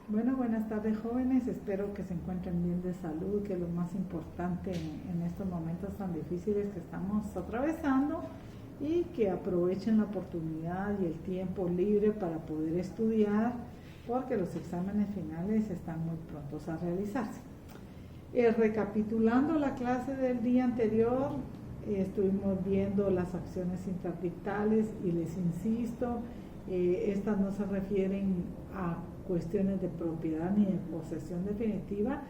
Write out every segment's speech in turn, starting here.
Bueno, buenas tardes jóvenes, espero que se encuentren bien de salud, que es lo más importante en estos momentos tan difíciles que estamos atravesando y que aprovechen la oportunidad y el tiempo libre para poder estudiar porque los exámenes finales están muy prontos a realizarse. Recapitulando la clase del día anterior, estuvimos viendo las acciones interdictales y les insisto, estas no se refieren a cuestiones de propiedad ni de posesión definitiva,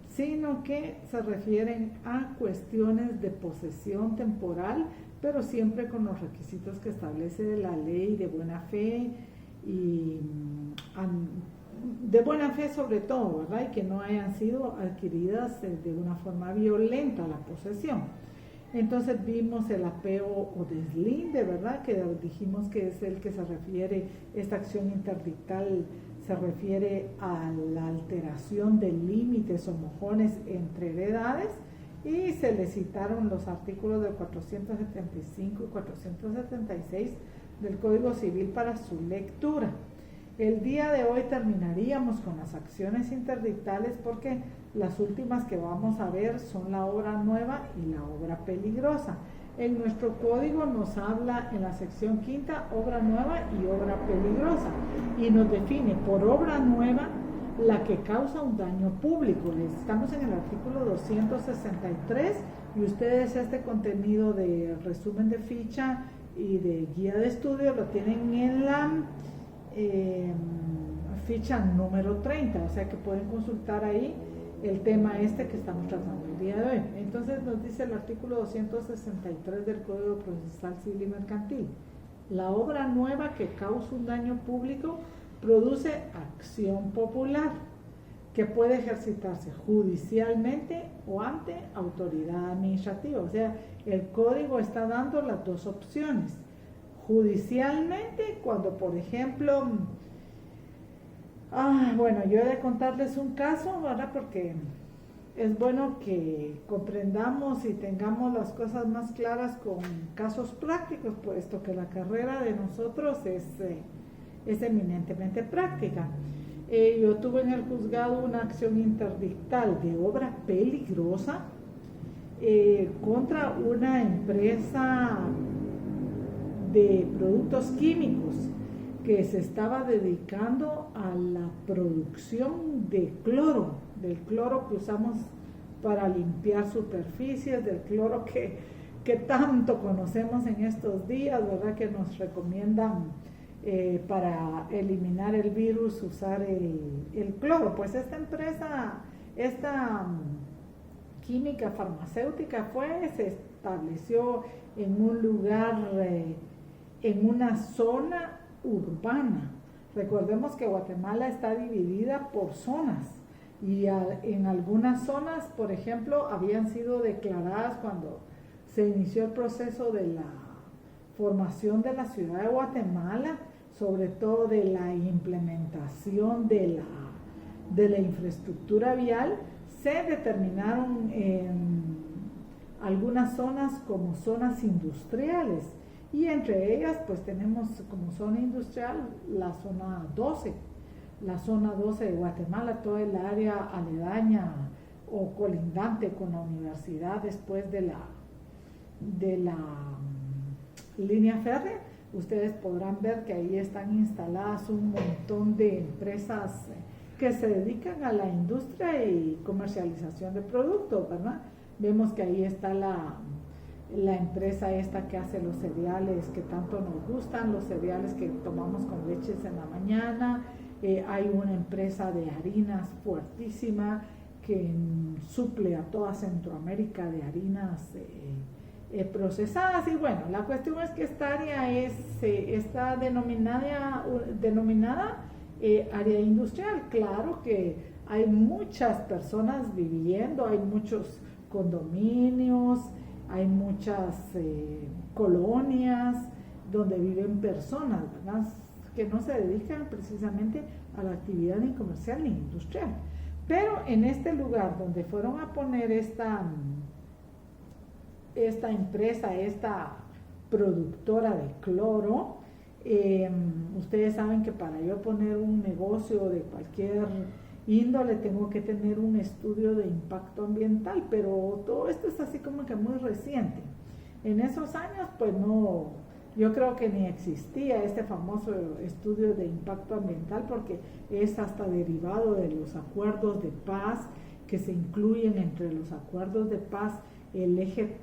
sino que se refieren a cuestiones de posesión temporal, pero siempre con los requisitos que establece la ley de buena fe y de buena fe sobre todo, ¿verdad? Y que no hayan sido adquiridas de una forma violenta la posesión. Entonces vimos el apego o deslinde, ¿verdad? Que dijimos que es el que se refiere, esta acción interdictal se refiere a la alteración de límites o mojones entre heredades y se le citaron los artículos del 475 y 476 del Código Civil para su lectura. El día de hoy terminaríamos con las acciones interdictales porque las últimas que vamos a ver son la obra nueva y la obra peligrosa. En nuestro código nos habla en la sección quinta obra nueva y obra peligrosa y nos define por obra nueva la que causa un daño público. Estamos en el artículo 263 y ustedes este contenido de resumen de ficha y de guía de estudio lo tienen en la ficha número 30, o sea que pueden consultar ahí el tema que estamos tratando el día de hoy. Entonces nos dice el artículo 263 del Código Procesal Civil y Mercantil: la obra nueva que causa un daño público produce acción popular que puede ejercitarse judicialmente o ante autoridad administrativa. O sea, el código está dando las dos opciones. Judicialmente, cuando por ejemplo, bueno, yo he de contarles un caso, ¿verdad? Porque es bueno que comprendamos y tengamos las cosas más claras con casos prácticos, puesto que la carrera de nosotros es eminentemente práctica. Yo tuve en el juzgado una acción interdictal de obra peligrosa contra una empresa de productos químicos que se estaba dedicando a la producción de cloro, del cloro que usamos para limpiar superficies, del cloro que tanto conocemos en estos días, ¿verdad? Que nos recomiendan para eliminar el virus usar el cloro. Pues esta empresa, esta química farmacéutica se estableció en un lugar, en una zona urbana. Recordemos que Guatemala está dividida por zonas y en algunas zonas, por ejemplo, habían sido declaradas cuando se inició el proceso de la formación de la ciudad de Guatemala, sobre todo de la implementación de la infraestructura vial. Se determinaron algunas zonas como zonas industriales y entre ellas pues tenemos como zona industrial la zona 12 de Guatemala, toda el área aledaña o colindante con la universidad después de la línea férrea. Ustedes podrán ver que ahí están instaladas un montón de empresas que se dedican a la industria y comercialización de productos, ¿verdad? Vemos que ahí está la empresa esta que hace los cereales que tanto nos gustan, los cereales que tomamos con leches en la mañana. Hay una empresa de harinas fuertísima que suple a toda Centroamérica de harinas procesadas. Y bueno, la cuestión es que esta área está denominada área industrial. Claro que hay muchas personas viviendo, hay muchos condominios, hay muchas colonias donde viven personas, ¿verdad?, que no se dedican precisamente a la actividad ni comercial ni industrial. Pero en este lugar donde fueron a poner esta empresa, esta productora de cloro, Ustedes saben que para yo poner un negocio de cualquier índole tengo que tener un estudio de impacto ambiental, pero todo esto es así como que muy reciente. En esos años pues no, yo creo que ni existía este famoso estudio de impacto ambiental, porque es hasta derivado de los acuerdos de paz que se incluyen entre los acuerdos de paz el eje,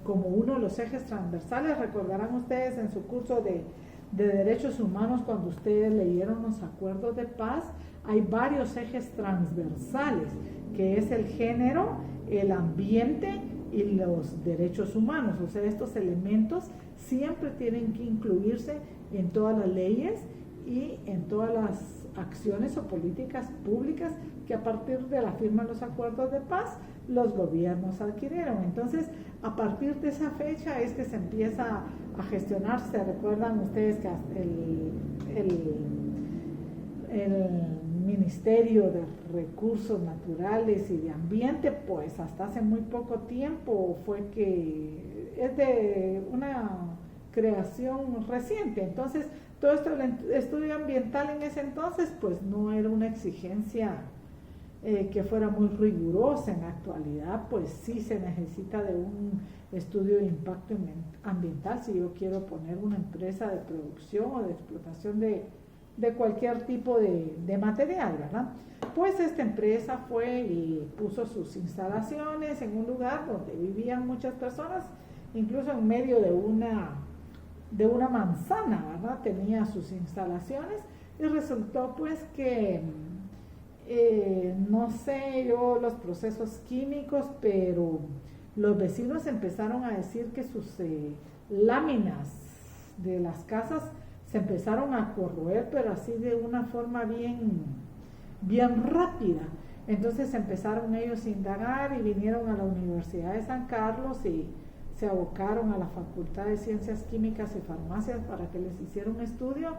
como uno de los ejes transversales. Recordarán ustedes en su curso de derechos humanos, cuando ustedes leyeron los acuerdos de paz, hay varios ejes transversales, que es el género, el ambiente y los derechos humanos. O sea, estos elementos siempre tienen que incluirse en todas las leyes y en todas las acciones o políticas públicas que a partir de la firma de los acuerdos de paz los gobiernos adquirieron. Entonces, a partir de esa fecha es que se empieza a gestionar. ¿Se recuerdan ustedes que el Ministerio de Recursos Naturales y de Ambiente, pues hasta hace muy poco tiempo fue que es de una creación reciente? Entonces, todo esto del estudio ambiental en ese entonces, pues no era una exigencia que fuera muy rigurosa. En la actualidad, pues sí se necesita de un estudio de impacto ambiental si yo quiero poner una empresa de producción o de explotación de cualquier tipo de material, ¿verdad? Pues esta empresa fue y puso sus instalaciones en un lugar donde vivían muchas personas, incluso en medio de una manzana, ¿verdad? Tenía sus instalaciones, y resultó pues que no sé yo los procesos químicos, pero los vecinos empezaron a decir que sus láminas de las casas se empezaron a corroer, pero así de una forma bien rápida. Entonces empezaron ellos a indagar y vinieron a la Universidad de San Carlos y se abocaron a la Facultad de Ciencias Químicas y Farmacias para que les hiciera un estudio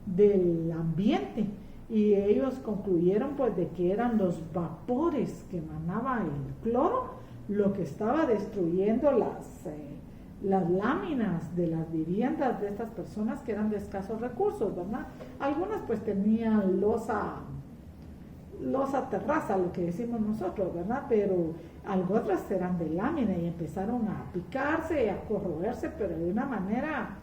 del ambiente, y ellos concluyeron pues de que eran los vapores que emanaba el cloro lo que estaba destruyendo las láminas de las viviendas de estas personas que eran de escasos recursos, ¿verdad? Algunas pues tenían losa terraza, lo que decimos nosotros, ¿verdad? Pero otras eran de lámina y empezaron a picarse y a corroerse, pero de una manera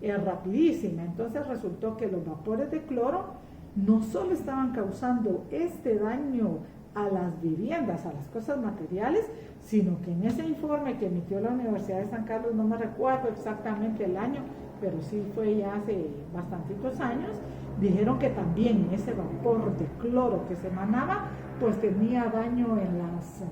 rapidísima. Entonces resultó que los vapores de cloro no solo estaban causando este daño a las viviendas, a las cosas materiales, sino que en ese informe que emitió la Universidad de San Carlos, no me recuerdo exactamente el año, pero sí fue ya hace bastantitos años, dijeron que también ese vapor de cloro que se emanaba, pues tenía daño en las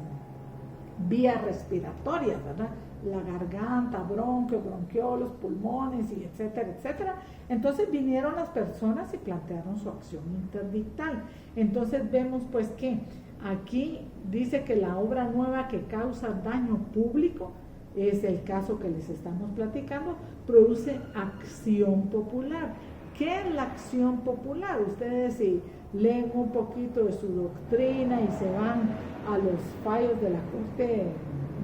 vías respiratorias, ¿verdad? La garganta, bronquiolos, pulmones, y etcétera, etcétera. Entonces vinieron las personas y plantearon su acción interdictal. Entonces vemos pues que aquí dice que la obra nueva que causa daño público, es el caso que les estamos platicando, produce acción popular. ¿Qué es la acción popular? Ustedes si leen un poquito de su doctrina y se van a los fallos de la Corte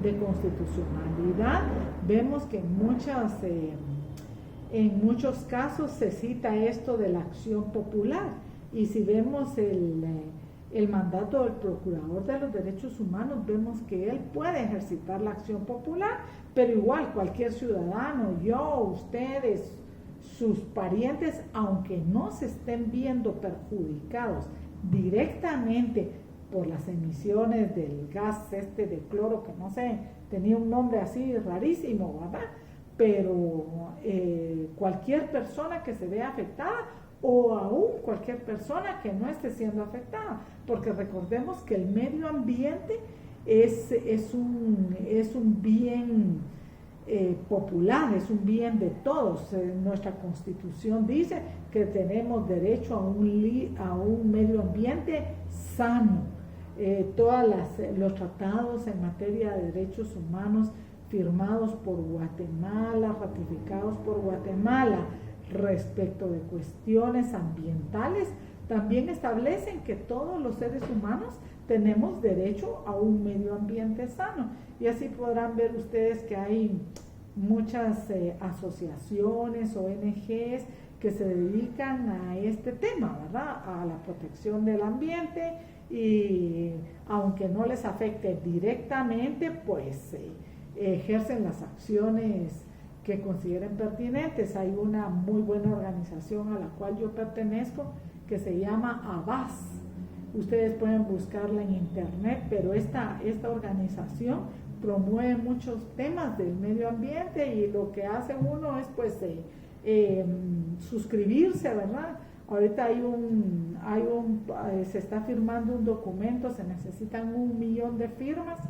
de Constitucionalidad, vemos que en muchos casos se cita esto de la acción popular. Y si vemos el mandato del Procurador de los Derechos Humanos, vemos que él puede ejercitar la acción popular, pero igual cualquier ciudadano, yo, ustedes, sus parientes, aunque no se estén viendo perjudicados directamente por las emisiones del gas de cloro, que no sé, tenía un nombre así rarísimo, ¿verdad? Pero cualquier persona que se vea afectada, o aún cualquier persona que no esté siendo afectada, porque recordemos que el medio ambiente es un bien popular, es un bien de todos. Nuestra Constitución dice que tenemos derecho a un medio ambiente sano. Todos los tratados en materia de derechos humanos firmados por Guatemala, ratificados por Guatemala, respecto de cuestiones ambientales, también establecen que todos los seres humanos tenemos derecho a un medio ambiente sano. Y así podrán ver ustedes que hay muchas asociaciones, ONGs, que se dedican a este tema, ¿verdad? A la protección del ambiente, y aunque no les afecte directamente, pues ejercen las acciones que consideren pertinentes. Hay una muy buena organización a la cual yo pertenezco que se llama ABAS. Ustedes pueden buscarla en internet, pero esta organización promueve muchos temas del medio ambiente, y lo que hace uno es pues suscribirse, ¿verdad? Ahorita se está firmando un documento, se necesitan 1 millón de firmas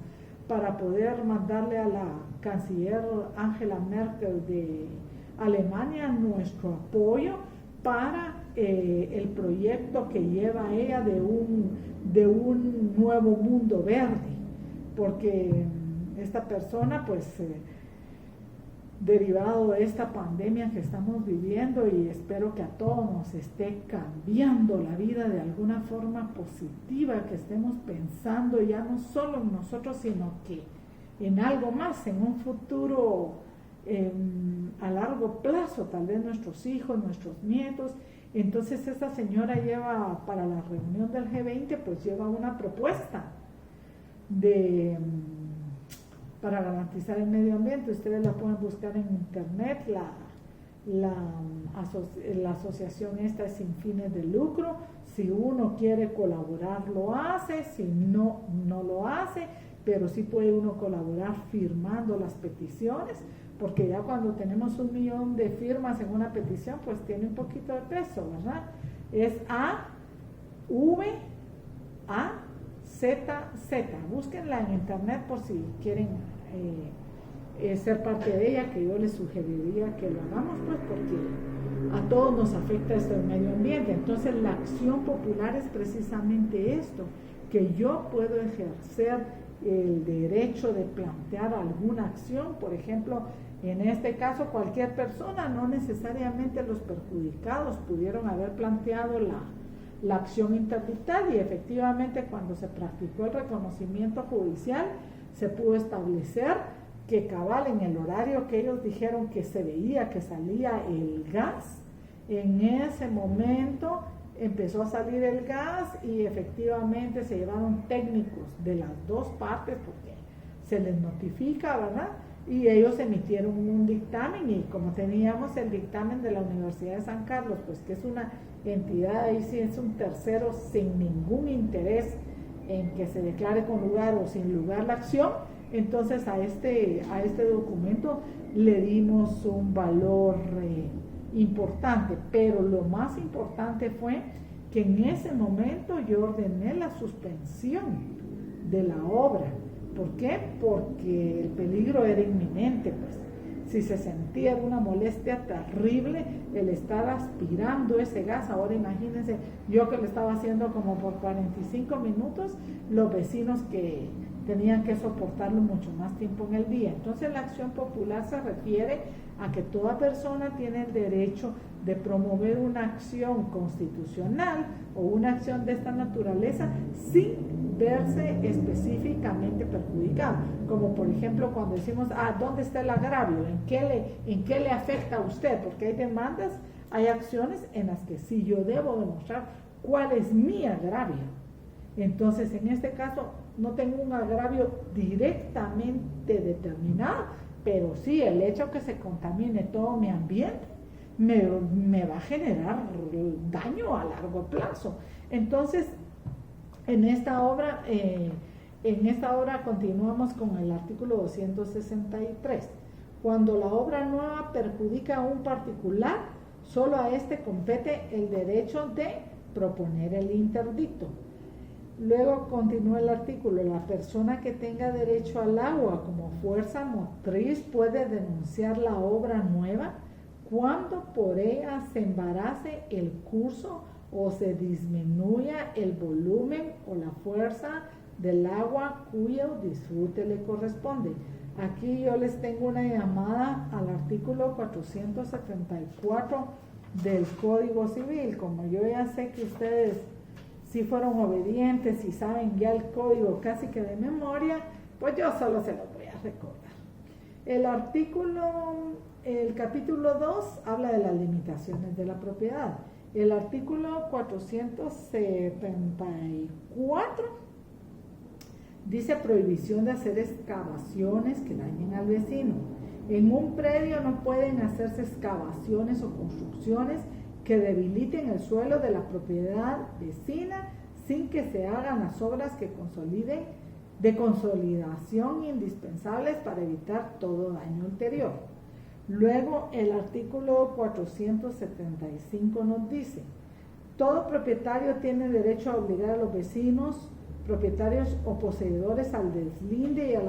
para poder mandarle a la canciller Angela Merkel de Alemania nuestro apoyo para el proyecto que lleva ella de un nuevo mundo verde, porque esta persona pues derivado de esta pandemia que estamos viviendo, y espero que a todos nos esté cambiando la vida de alguna forma positiva, que estemos pensando ya no solo en nosotros, sino que en algo más, en un futuro a largo plazo, tal vez nuestros hijos, nuestros nietos. Entonces esta señora lleva para la reunión del G20, pues lleva una propuesta para garantizar el medio ambiente. Ustedes la pueden buscar en internet. La asociación esta es sin fines de lucro. Si uno quiere colaborar, lo hace. Si no, no lo hace, pero sí puede uno colaborar firmando las peticiones, porque ya cuando tenemos 1 millón de firmas en una petición, pues tiene un poquito de peso, ¿verdad? Es AVAZZ. Búsquenla en internet por si quieren ser parte de ella, que yo les sugeriría que lo hagamos, pues porque a todos nos afecta esto del medio ambiente. Entonces la acción popular es precisamente esto, que yo puedo ejercer el derecho de plantear alguna acción. Por ejemplo, en este caso cualquier persona, no necesariamente los perjudicados, pudieron haber planteado la acción interdictal, y efectivamente cuando se practicó el reconocimiento judicial se pudo establecer que cabal en el horario que ellos dijeron que se veía que salía el gas, en ese momento empezó a salir el gas, y efectivamente se llevaron técnicos de las dos partes porque se les notifica, ¿verdad? Y ellos emitieron un dictamen, y como teníamos el dictamen de la Universidad de San Carlos, pues que es una entidad, ahí sí es un tercero sin ningún interés en que se declare con lugar o sin lugar la acción, entonces a este documento le dimos un valor importante. Pero lo más importante fue que en ese momento yo ordené la suspensión de la obra. ¿Por qué? Porque el peligro era inminente, pues. Si se sentía una molestia terrible el estar aspirando ese gas, ahora imagínense, yo que lo estaba haciendo como por 45 minutos, los vecinos que tenían que soportarlo mucho más tiempo en el día. Entonces la acción popular se refiere a que toda persona tiene el derecho de promover una acción constitucional o una acción de esta naturaleza sin verse específicamente perjudicado, como por ejemplo cuando decimos, ¿dónde está el agravio? ¿En qué le afecta a usted? Porque hay demandas, hay acciones en las que sí yo debo demostrar cuál es mi agravio. Entonces en este caso no tengo un agravio directamente determinado, pero sí el hecho que se contamine todo mi ambiente me va a generar daño a largo plazo. Entonces en esta obra continuamos con el artículo 263. Cuando la obra nueva perjudica a un particular, solo a este compete el derecho de proponer el interdicto. Luego continúa el artículo: la persona que tenga derecho al agua como fuerza motriz puede denunciar la obra nueva cuando por ella se embarace el curso o se disminuya el volumen o la fuerza del agua cuyo disfrute le corresponde. Aquí yo les tengo una llamada al artículo 474 del Código Civil. Como yo ya sé que ustedes sí fueron obedientes y saben ya el código casi que de memoria, pues yo solo se los voy a recordar. El capítulo 2 habla de las limitaciones de la propiedad. El artículo 474 dice prohibición de hacer excavaciones que dañen al vecino. En un predio no pueden hacerse excavaciones o construcciones que debiliten el suelo de la propiedad vecina sin que se hagan las obras de consolidación indispensables para evitar todo daño ulterior. Luego el artículo 475 nos dice, todo propietario tiene derecho a obligar a los vecinos, propietarios o poseedores al deslinde y al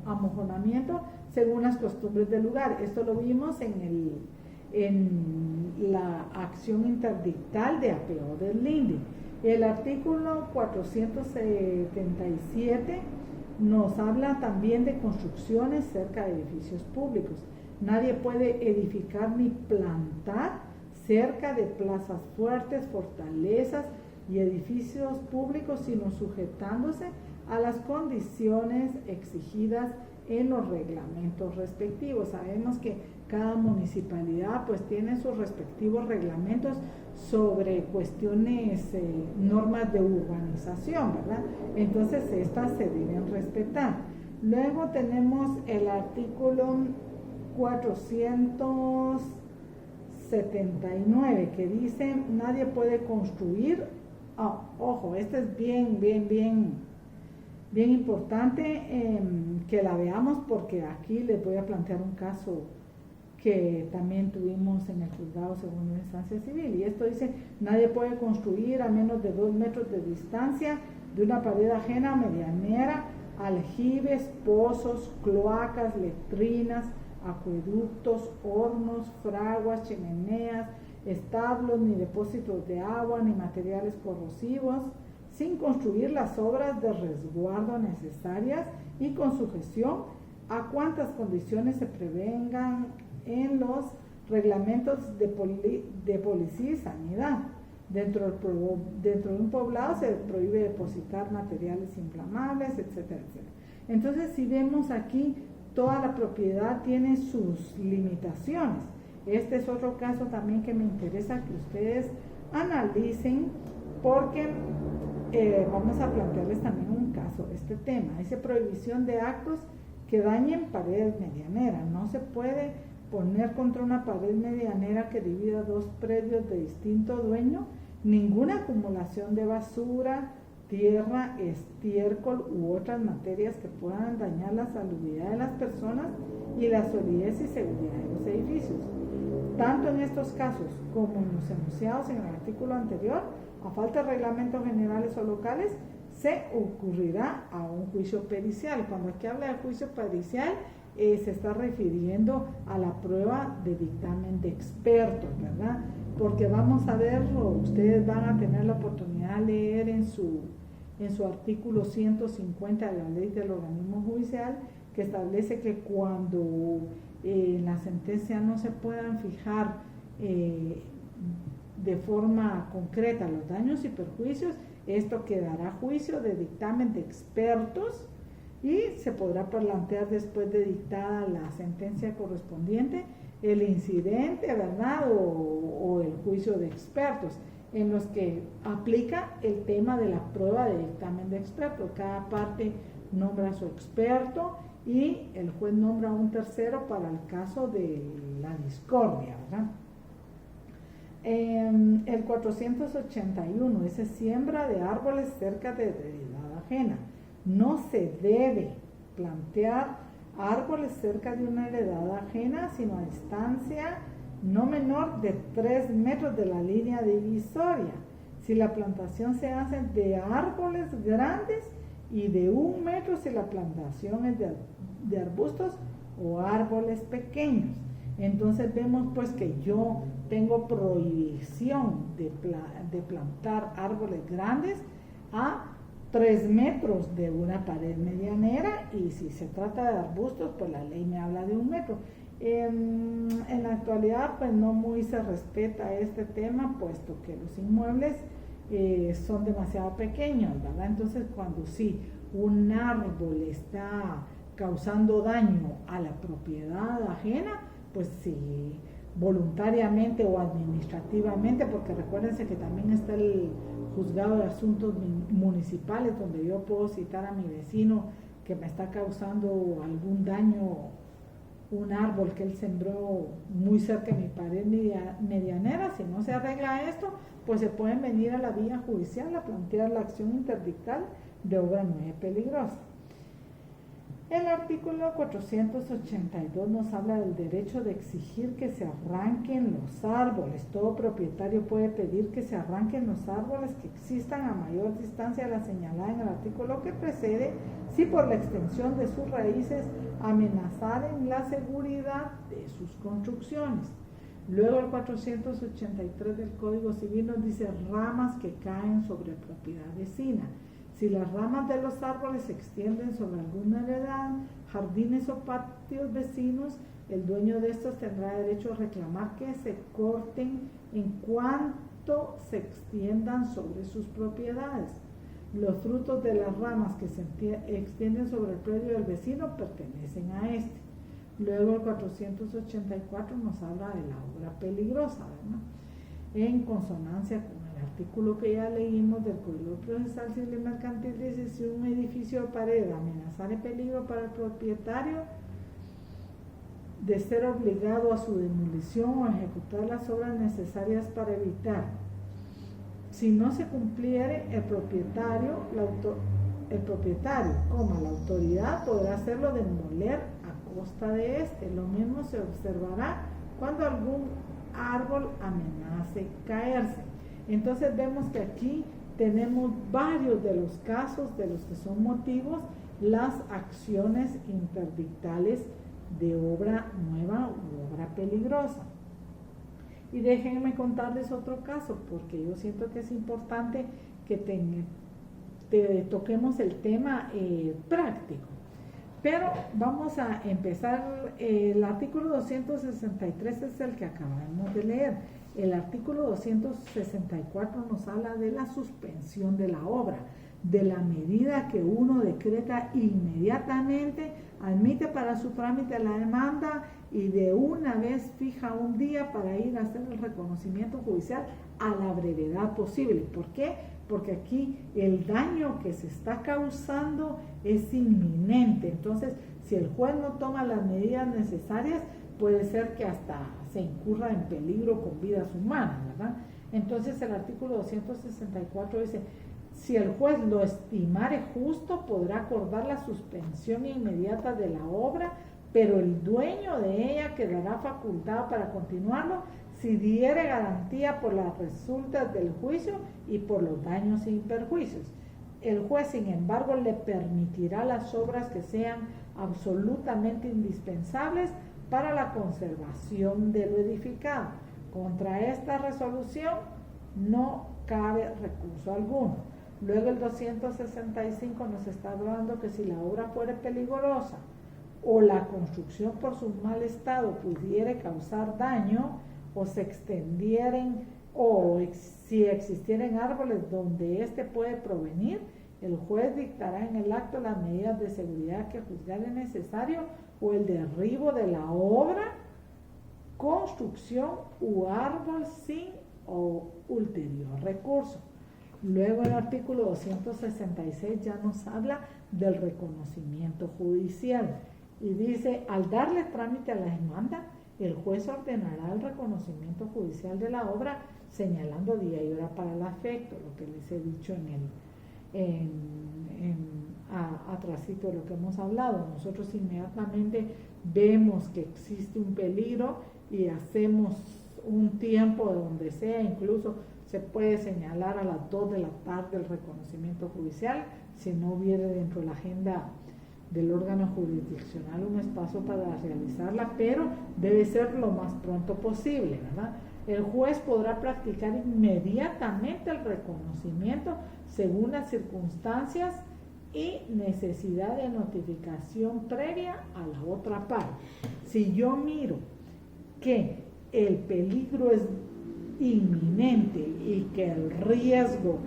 amojonamiento según las costumbres del lugar. Esto lo vimos en la acción interdictal de apeo del deslinde. El artículo 477 nos habla también de construcciones cerca de edificios públicos. Nadie puede edificar ni plantar cerca de plazas fuertes, fortalezas y edificios públicos, sino sujetándose a las condiciones exigidas en los reglamentos respectivos. Sabemos que cada municipalidad pues tiene sus respectivos reglamentos sobre cuestiones, normas de urbanización, ¿verdad? Entonces estas se deben respetar. Luego tenemos el artículo 479 que dice nadie puede construir, ojo, este es bien importante que la veamos, porque aquí les voy a plantear un caso que también tuvimos en el juzgado segunda instancia civil, y esto dice nadie puede construir a menos de 2 metros de distancia de una pared ajena medianera aljibes, pozos, cloacas, letrinas, acueductos, hornos, fraguas, chimeneas, establos, ni depósitos de agua, ni materiales corrosivos, sin construir las obras de resguardo necesarias y con sujeción a cuantas condiciones se prevengan en los reglamentos de policía y sanidad. Dentro de un poblado se prohíbe depositar materiales inflamables, etcétera, etcétera. Entonces, si vemos aquí, toda la propiedad tiene sus limitaciones. Este es otro caso también que me interesa que ustedes analicen, porque vamos a plantearles también un caso, este tema. Dice prohibición de actos que dañen paredes medianeras. No se puede poner contra una pared medianera que divida 2 predios de distinto dueño ninguna acumulación de basura, tierra, estiércol u otras materias que puedan dañar la salubridad de las personas y la solidez y seguridad de los edificios. Tanto en estos casos como en los enunciados en el artículo anterior, a falta de reglamentos generales o locales, se ocurrirá a un juicio pericial. Cuando aquí habla de juicio pericial, se está refiriendo a la prueba de dictamen de expertos, ¿verdad? Porque vamos a verlo, ustedes van a tener la oportunidad de leer en su artículo 150 de la ley del organismo judicial, que establece que cuando en la sentencia no se puedan fijar de forma concreta los daños y perjuicios, esto quedará a juicio de dictamen de expertos y se podrá plantear después de dictada la sentencia correspondiente el incidente, ¿verdad? O el juicio de expertos, en los que aplica el tema de la prueba de dictamen de expertos. Cada parte nombra a su experto y el juez nombra a un tercero para el caso de la discordia, ¿verdad? El 481 dice siembra de árboles cerca de heredad ajena. No se debe plantear árboles cerca de una heredad ajena, sino a distancia no menor de 3 metros de la línea divisoria. Si la plantación se hace de árboles grandes y de 1 metro si la plantación es de arbustos o árboles pequeños. Entonces vemos pues que yo tengo prohibición de plantar árboles grandes a 3 metros de una pared medianera, y si se trata de arbustos pues la ley me habla de 1 metro. En la actualidad pues no muy se respeta este tema, puesto que los inmuebles son demasiado pequeños, ¿verdad? Entonces cuando sí un árbol está causando daño a la propiedad ajena, pues si voluntariamente o administrativamente, porque recuérdense que también está el juzgado de asuntos municipales, donde yo puedo citar a mi vecino que me está causando algún daño, un árbol que él sembró muy cerca de mi pared medianera. Si no se arregla esto, pues se pueden venir a la vía judicial a plantear la acción interdictal de obra nueva peligrosa. El artículo 482 nos habla del derecho de exigir que se arranquen los árboles. Todo propietario puede pedir que se arranquen los árboles que existan a mayor distancia a la señalada en el artículo que precede, si por la extensión de sus raíces amenazaren la seguridad de sus construcciones. Luego el 483 del Código Civil nos dice ramas que caen sobre propiedad vecina. Si las ramas de los árboles se extienden sobre alguna heredad, jardines o patios vecinos, el dueño de estos tendrá derecho a reclamar que se corten en cuanto se extiendan sobre sus propiedades. Los frutos de las ramas que se extienden sobre el predio del vecino pertenecen a este. Luego el 484 nos habla de la obra peligrosa, ¿verdad? En consonancia con el artículo que ya leímos del Código Procesal Civil y Mercantil, dice: si un edificio de pared amenazara peligro para el propietario de ser obligado a su demolición o a ejecutar las obras necesarias para evitar, si no se cumpliere, el propietario, la autoridad podrá hacerlo demoler a costa de este. Lo mismo se observará cuando algún árbol amenace caerse. Entonces vemos que aquí tenemos varios de los casos de los que son motivos las acciones interdictales de obra nueva u obra peligrosa. Y déjenme contarles otro caso, porque yo siento que es importante que toquemos el tema práctico. Pero vamos a empezar. El artículo 263 es el que acabamos de leer. El artículo 264 nos habla de la suspensión de la obra, de la medida que uno decreta inmediatamente, admite para su trámite la demanda y de una vez fija un día para ir a hacer el reconocimiento judicial a la brevedad posible. ¿Por qué? Porque aquí el daño que se está causando es inminente. Entonces, si el juez no toma las medidas necesarias, puede ser que hasta se incurra en peligro con vidas humanas, ¿verdad? Entonces, el artículo 264 dice: si el juez lo estimare justo, podrá acordar la suspensión inmediata de la obra, pero el dueño de ella quedará facultado para continuarlo si diere garantía por las resultas del juicio y por los daños y perjuicios. El juez, sin embargo, le permitirá las obras que sean absolutamente indispensables para la conservación de lo edificado. Contra esta resolución no cabe recurso alguno. Luego el 265 nos está hablando que si la obra fuere peligrosa o la construcción por su mal estado pudiere causar daño, o se extendieren, o si existieren árboles donde éste puede provenir, el juez dictará en el acto las medidas de seguridad que juzgare necesario, o el derribo de la obra, construcción u árbol sin o ulterior recurso. Luego el artículo 266 ya nos habla del reconocimiento judicial y dice: al darle trámite a la demanda, el juez ordenará el reconocimiento judicial de la obra, señalando día y hora para el afecto, lo que les he dicho atrasito de lo que hemos hablado. Nosotros inmediatamente vemos que existe un peligro y hacemos un tiempo de donde sea, incluso se puede señalar a las 2 de la tarde el reconocimiento judicial, si no hubiera dentro de la agenda del órgano jurisdiccional un espacio para realizarla, pero debe ser lo más pronto posible, ¿verdad? El juez podrá practicar inmediatamente el reconocimiento según las circunstancias y necesidad de notificación previa a la otra parte. Si yo miro que el peligro es inminente y que el riesgo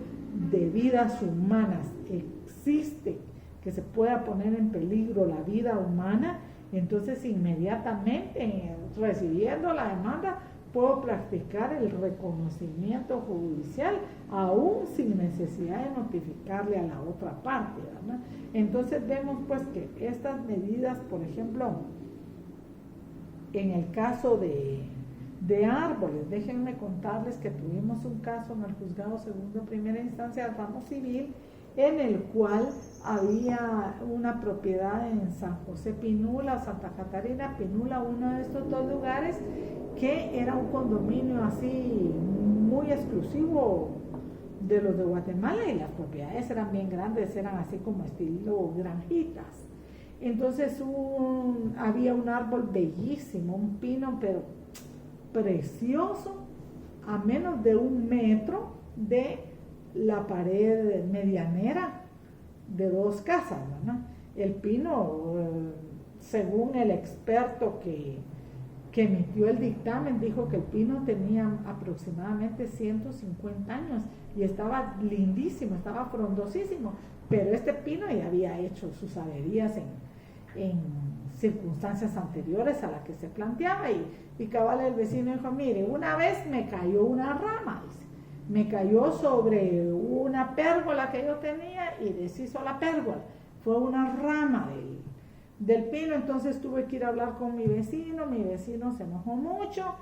de vidas humanas existe, que se pueda poner en peligro la vida humana, entonces inmediatamente recibiendo la demanda puedo practicar el reconocimiento judicial aún sin necesidad de notificarle a la otra parte, ¿verdad? Entonces vemos pues que estas medidas, por ejemplo, en el caso de árboles, déjenme contarles que tuvimos un caso en el juzgado segundo primera instancia del ramo civil, en el cual había una propiedad en San José Pinula, Santa Catarina Pinula, uno de estos dos lugares, que era un condominio así muy exclusivo de los de Guatemala, y las propiedades eran bien grandes, eran así como estilo granjitas. Entonces había un árbol bellísimo, un pino pero precioso, a menos de 1 metro de la pared medianera de 2 casas, ¿verdad? El pino, según el experto que emitió el dictamen, dijo que el pino tenía aproximadamente 150 años y estaba lindísimo, estaba frondosísimo, pero este pino ya había hecho sus averías en circunstancias anteriores a las que se planteaba, y cabal el vecino dijo, mire, una vez me cayó una rama, dice, me cayó sobre una pérgola que yo tenía y deshizo la pérgola, fue una rama del pino. Entonces tuve que ir a hablar con mi vecino se enojó mucho,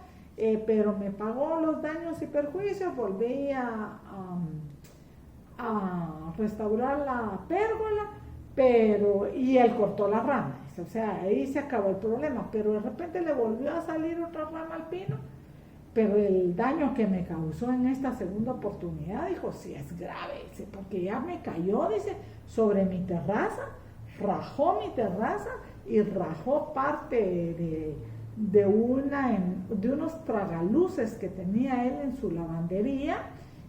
pero me pagó los daños y perjuicios, volví a restaurar la pérgola, y él cortó la rama, o sea, ahí se acabó el problema, pero de repente le volvió a salir otra rama al pino, pero el daño que me causó en esta segunda oportunidad, dijo, sí es grave, dice, porque ya me cayó, dice, sobre mi terraza, rajó mi terraza y rajó parte de unos tragaluces que tenía él en su lavandería,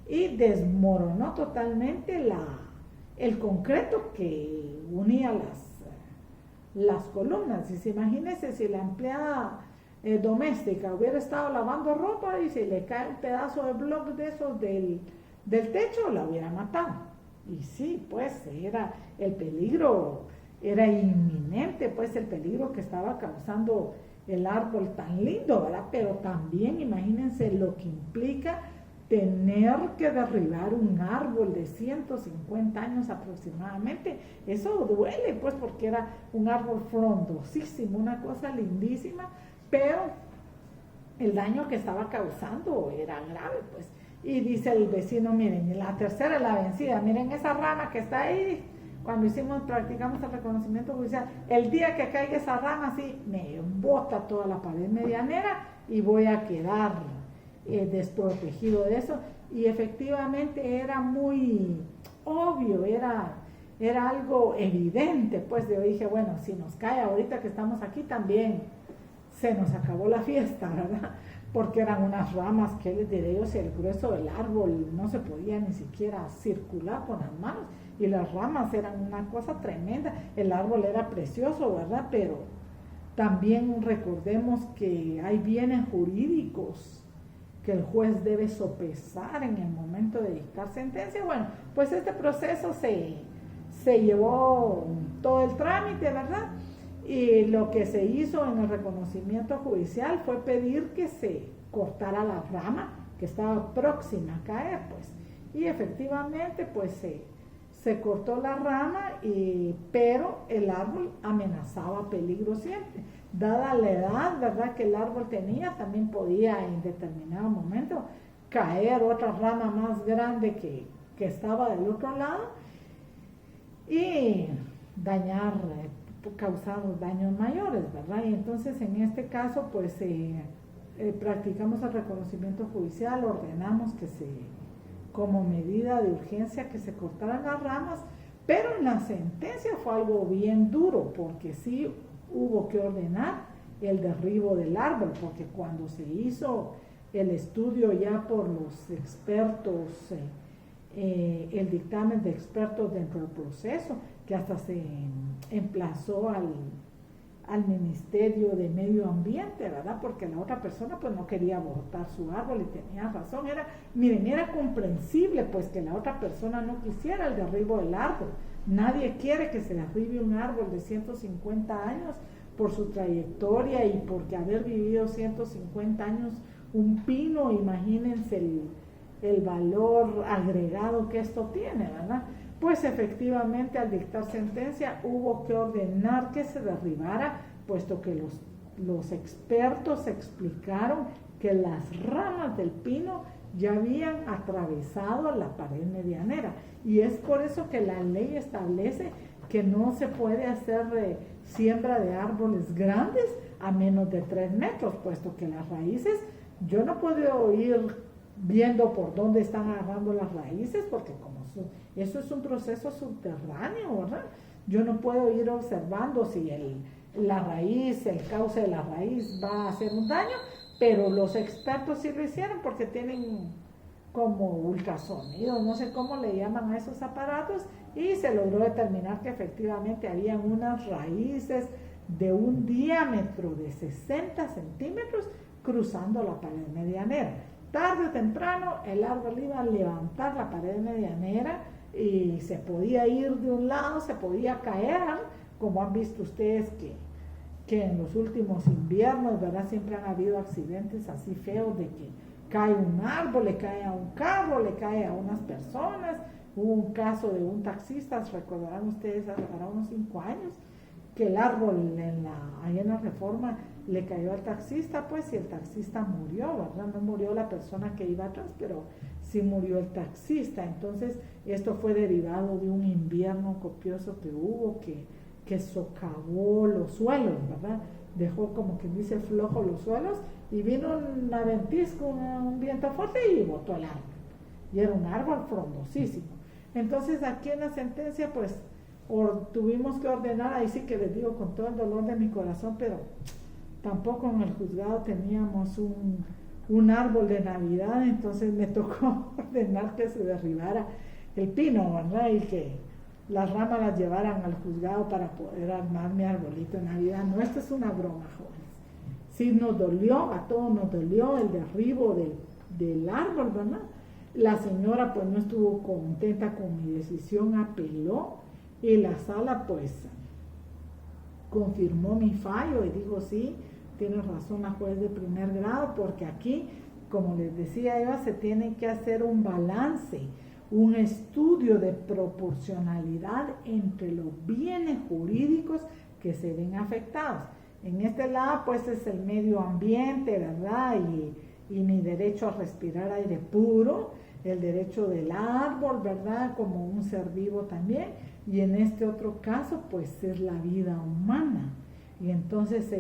y desmoronó totalmente el concreto que unía las columnas. Y imagínense si la empleada doméstica hubiera estado lavando ropa y si le cae un pedazo de bloque de esos del techo, la hubiera matado. Y sí, pues el peligro era inminente, pues el peligro que estaba causando el árbol tan lindo, ¿verdad? Pero también imagínense lo que implica tener que derribar un árbol de 150 años aproximadamente. Eso duele, pues, porque era un árbol frondosísimo, una cosa lindísima, pero el daño que estaba causando era grave, pues. Y dice el vecino, miren, la tercera es la vencida, miren esa rama que está ahí. Cuando practicamos el reconocimiento judicial, el día que caiga esa rama, sí, me bota toda la pared medianera y voy a quedar desprotegido de eso. Y efectivamente era muy obvio, era algo evidente, pues yo dije, bueno, si nos cae ahorita que estamos aquí también se nos acabó la fiesta, ¿verdad? Porque eran unas ramas, que les diré yo, si el grueso del árbol no se podía ni siquiera circular con las manos, y las ramas eran una cosa tremenda. El árbol era precioso, ¿verdad? Pero también recordemos que hay bienes jurídicos que el juez debe sopesar en el momento de dictar sentencia. Bueno, pues este proceso se llevó todo el trámite, ¿verdad? Y lo que se hizo en el reconocimiento judicial fue pedir que se cortara la rama que estaba próxima a caer, pues. Y efectivamente, pues se cortó la rama, pero el árbol amenazaba peligro siempre. Dada la edad, ¿verdad?, que el árbol tenía, también podía en determinado momento caer otra rama más grande que estaba del otro lado y causar daños mayores, ¿verdad? Y entonces en este caso, pues practicamos el reconocimiento judicial, ordenamos que como medida de urgencia, que se cortaran las ramas, pero en la sentencia fue algo bien duro, porque sí hubo que ordenar el derribo del árbol, porque cuando se hizo el estudio ya por los expertos, el dictamen de expertos dentro del proceso, que hasta se emplazó al Ministerio de Medio Ambiente, ¿verdad? Porque la otra persona pues no quería botar su árbol y tenía razón. Miren, era comprensible pues que la otra persona no quisiera el derribo del árbol. Nadie quiere que se derribe un árbol de 150 años por su trayectoria y porque haber vivido 150 años un pino, imagínense el valor agregado que esto tiene, ¿verdad? Pues efectivamente al dictar sentencia hubo que ordenar que se derribara, puesto que los expertos explicaron que las ramas del pino ya habían atravesado la pared medianera, y es por eso que la ley establece que no se puede hacer siembra de árboles grandes a menos de 3 metros, puesto que las raíces, yo no puedo ir viendo por dónde están agarrando las raíces, porque eso es un proceso subterráneo, ¿verdad? Yo no puedo ir observando si la raíz, el cauce de la raíz va a hacer un daño, pero los expertos sí lo hicieron porque tienen como ultrasonido, no sé cómo le llaman a esos aparatos, y se logró determinar que efectivamente habían unas raíces de un diámetro de 60 centímetros cruzando la pared medianera. Tarde o temprano el árbol iba a levantar la pared medianera y se podía ir de un lado, se podía caer, como han visto ustedes que en los últimos inviernos, ¿verdad? Siempre han habido accidentes así feos de que cae un árbol, le cae a un carro, le cae a unas personas. Hubo un caso de un taxista, recordarán ustedes, hace unos 5 años, que el árbol ahí en la Reforma le cayó al taxista, pues, y el taxista murió, ¿verdad? No murió la persona que iba atrás, pero sí murió el taxista. Entonces, esto fue derivado de un invierno copioso que hubo, que socavó los suelos, ¿verdad? Dejó, como quien dice, flojo los suelos, y vino una ventisca, un viento fuerte y botó el árbol. Y era un árbol frondosísimo. Entonces, aquí en la sentencia, pues, tuvimos que ordenar, ahí sí que les digo con todo el dolor de mi corazón, pero tampoco en el juzgado teníamos un árbol de Navidad, entonces me tocó ordenar que se derribara el pino, ¿verdad? Y que las ramas las llevaran al juzgado para poder armar mi arbolito de Navidad. No, esto es una broma, jóvenes. Sí nos dolió, a todos nos dolió el derribo del árbol, ¿verdad? La señora pues no estuvo contenta con mi decisión, apeló, y la sala pues confirmó mi fallo y dijo: sí, tiene razón la juez de primer grado, porque aquí, como les decía Eva, se tiene que hacer un balance, un estudio de proporcionalidad entre los bienes jurídicos que se ven afectados. En este lado pues es el medio ambiente, ¿verdad? Y mi derecho a respirar aire puro, el derecho del árbol, ¿verdad? Como un ser vivo también. Y en este otro caso pues es la vida humana. Y entonces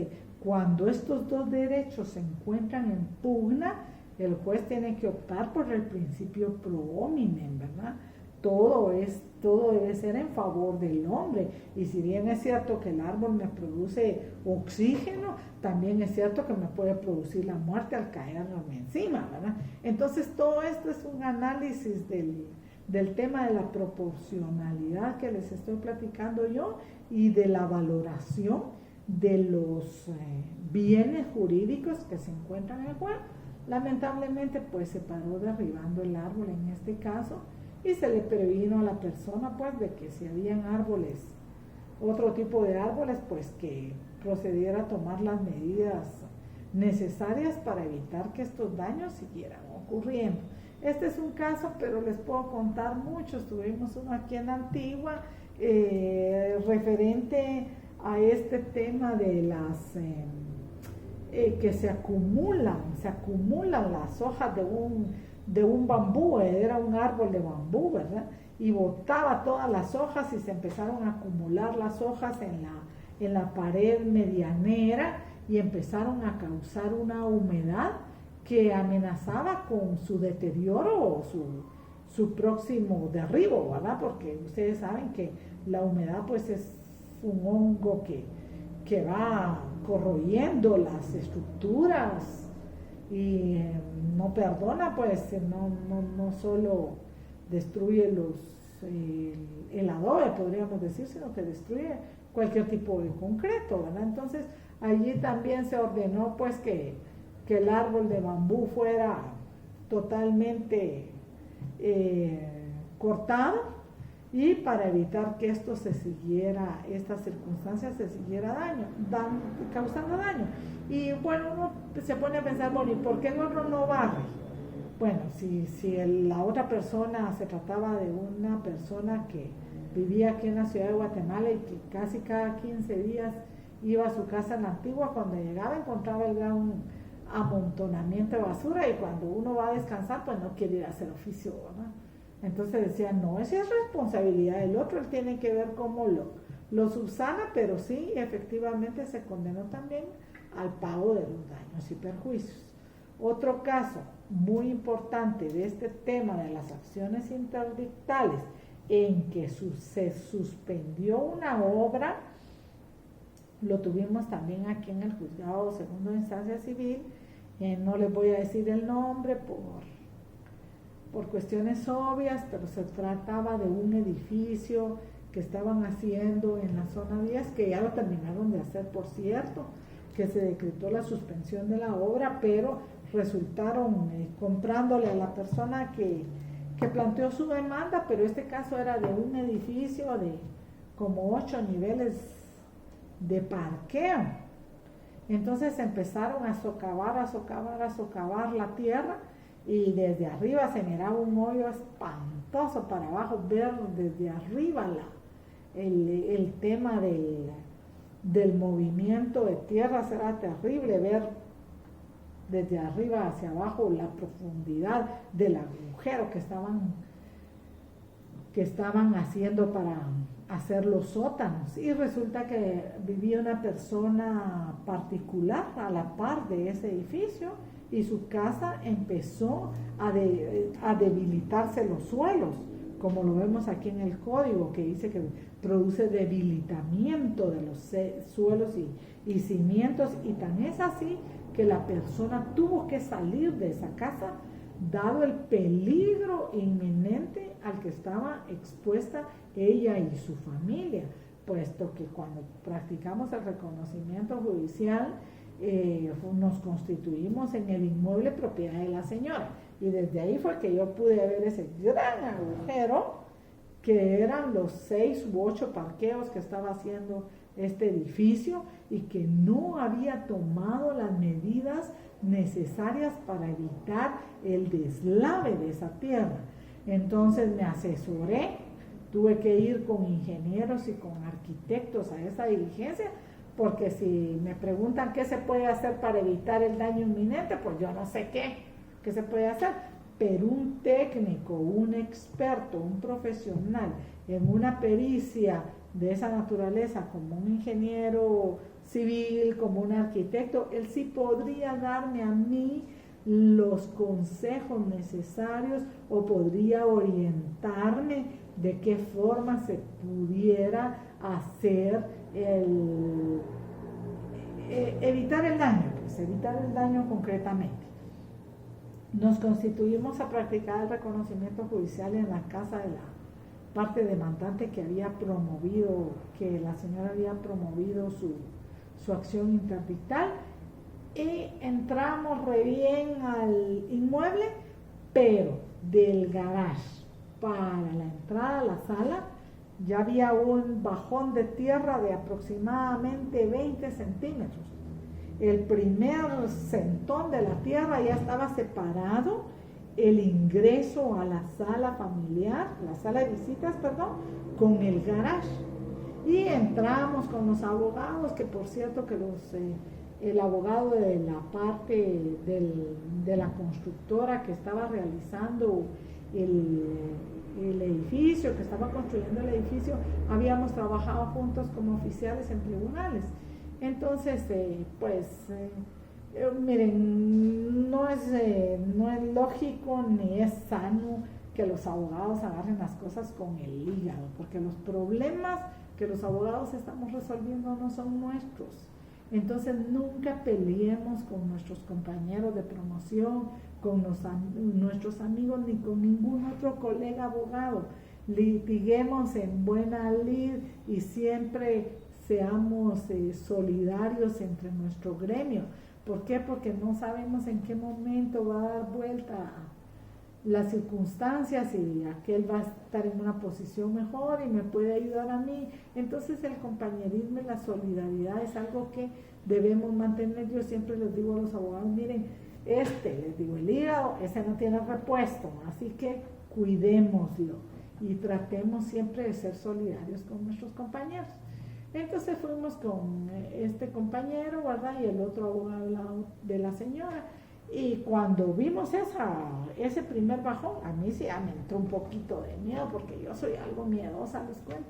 cuando estos dos derechos se encuentran en pugna, el juez tiene que optar por el principio pro hominem, ¿verdad? Todo debe ser en favor del hombre. Y si bien es cierto que el árbol me produce oxígeno, también es cierto que me puede producir la muerte al caerme encima, ¿verdad? Entonces todo esto es un análisis del tema de la proporcionalidad que les estoy platicando yo, y de la valoración de los bienes jurídicos que se encuentran en el juez. Lamentablemente pues se paró derribando el árbol en este caso, y se le previno a la persona pues de que si habían árboles, otro tipo de árboles, pues que procediera a tomar las medidas necesarias para evitar que estos daños siguieran ocurriendo. Este es un caso, pero les puedo contar muchos. Tuvimos uno aquí en Antigua referente a este tema de las que se acumulan las hojas de un bambú. Era un árbol de bambú, ¿verdad? Y botaba todas las hojas y se empezaron a acumular las hojas en la pared medianera, y empezaron a causar una humedad que amenazaba con su deterioro o su próximo derribo, ¿verdad? Porque ustedes saben que la humedad pues es un hongo que va corroyendo las estructuras y no perdona, pues no solo destruye el adobe, podríamos decir, sino que destruye cualquier tipo de concreto, ¿verdad? Entonces, allí también se ordenó pues que el árbol de bambú fuera totalmente cortado, y para evitar que esto se siguiera, esta circunstancia se siguiera causando daño. Y bueno, uno se pone a pensar, bueno, ¿y por qué el otro no barre? Bueno, si la otra persona se trataba de una persona que vivía aquí en la ciudad de Guatemala y que casi cada 15 días iba a su casa en la Antigua, cuando llegaba encontraba el gran amontonamiento de basura, y cuando uno va a descansar pues no quiere ir a hacer oficio, ¿verdad? Entonces decía, no, esa es responsabilidad del otro, él tiene que ver cómo lo subsana, pero sí, efectivamente se condenó también al pago de los daños y perjuicios. Otro caso muy importante de este tema de las acciones interdictales, en que se suspendió una obra, lo tuvimos también aquí en el juzgado segundo de instancia civil. No les voy a decir el nombre por cuestiones obvias, pero se trataba de un edificio que estaban haciendo en la zona 10, que ya lo terminaron de hacer, por cierto, que se decretó la suspensión de la obra, pero resultaron comprándole a la persona que planteó su demanda, pero este caso era de un edificio de como 8 niveles de parqueo. Entonces empezaron a socavar la tierra, y desde arriba se miraba un hoyo espantoso para abajo, ver desde arriba el tema del movimiento de tierra. Será terrible ver desde arriba hacia abajo la profundidad del agujero que estaban haciendo para hacer los sótanos. Y resulta que vivía una persona particular a la par de ese edificio, y su casa empezó a debilitarse los suelos, como lo vemos aquí en el código, que dice que produce debilitamiento de los suelos y cimientos, y tan es así que la persona tuvo que salir de esa casa, dado el peligro inminente al que estaba expuesta ella y su familia, puesto que cuando practicamos el reconocimiento judicial, nos constituimos en el inmueble propiedad de la señora, y desde ahí fue que yo pude ver ese gran agujero que eran los 6 u 8 parqueos que estaba haciendo este edificio, y que no había tomado las medidas necesarias para evitar el deslave de esa tierra. Entonces me asesoré, tuve que ir con ingenieros y con arquitectos a esa diligencia, porque si me preguntan qué se puede hacer para evitar el daño inminente, pues yo no sé qué se puede hacer, pero un técnico, un experto, un profesional en una pericia de esa naturaleza, como un ingeniero civil, como un arquitecto, él sí podría darme a mí los consejos necesarios, o podría orientarme de qué forma se pudiera hacer evitar el daño concretamente. Nos constituimos a practicar el reconocimiento judicial en la casa de la parte demandante que la señora había promovido su acción interdictal, y entramos re bien al inmueble, pero del garage para la entrada a la sala ya había un bajón de tierra de aproximadamente 20 centímetros. El primer centón de la tierra ya estaba separado el ingreso a la sala familiar, la sala de visitas, con el garage. Y entramos con los abogados, que por cierto que el abogado de la parte de la constructora que estaba realizando el edificio, que estaba construyendo el edificio, habíamos trabajado juntos como oficiales en tribunales. Entonces, miren, no es lógico ni es sano que los abogados agarren las cosas con el hígado, porque los problemas que los abogados estamos resolviendo no son nuestros. Entonces nunca peleemos con nuestros compañeros de promoción, con nuestros amigos, ni con ningún otro colega abogado. Litiguemos en buena lid y siempre seamos solidarios entre nuestro gremio. ¿Por qué? Porque no sabemos en qué momento va a dar vuelta las circunstancias y aquel va a estar en una posición mejor y me puede ayudar a mí. Entonces el compañerismo y la solidaridad es algo que debemos mantener. Yo siempre les digo a los abogados, miren, les digo, el hígado, ese no tiene repuesto, así que cuidémoslo y tratemos siempre de ser solidarios con nuestros compañeros. Entonces fuimos con este compañero, ¿verdad? Y el otro abogado al lado de la señora. Y cuando vimos ese primer bajón, a mí sí me entró un poquito de miedo, porque yo soy algo miedosa, les cuento.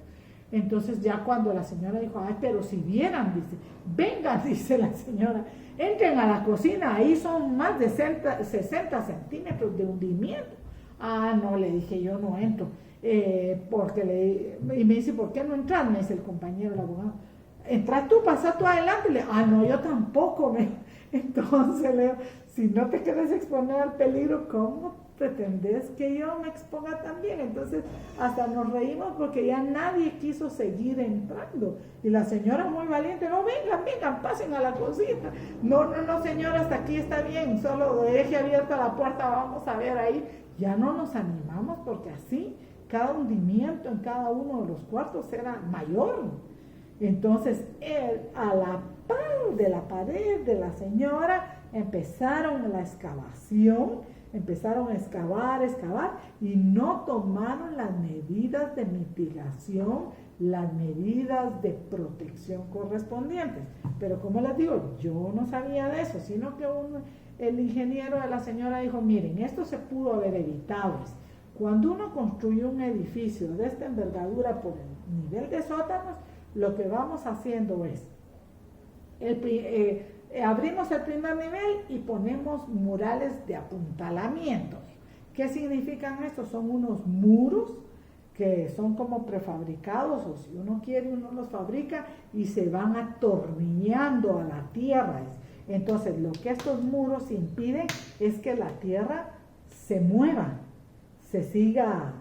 Entonces ya cuando la señora dijo, ay, pero si vieran, dice, vengan, dice la señora, entren a la cocina, ahí son más de 60 centímetros de hundimiento. Ah, no, le dije, yo no entro. Y me dice, ¿por qué no entrar? Me dice el compañero, el abogado. Entra tú, pasa tú adelante. No, yo tampoco. Entonces le digo, si no te quieres exponer al peligro, ¿cómo pretendés que yo me exponga también? Entonces hasta nos reímos porque ya nadie quiso seguir entrando. Y la señora muy valiente, no, vengan, pasen a la cocina. No, señora, hasta aquí está bien, solo deje abierta la puerta, vamos a ver ahí. Ya no nos animamos porque así cada hundimiento en cada uno de los cuartos era mayor. Entonces, a la par de la pared de la señora, empezaron la excavación, empezaron a excavar, y no tomaron las medidas de mitigación, las medidas de protección correspondientes. Pero como les digo, yo no sabía de eso, sino que el ingeniero de la señora dijo, miren, esto se pudo haber evitado. Cuando uno construye un edificio de esta envergadura por el nivel de sótanos, lo que vamos haciendo es, abrimos el primer nivel y ponemos murales de apuntalamiento. ¿Qué significan esto? Son unos muros que son como prefabricados, o si uno quiere, uno los fabrica y se van atornillando a la tierra. Entonces, lo que estos muros impiden es que la tierra se mueva, se siga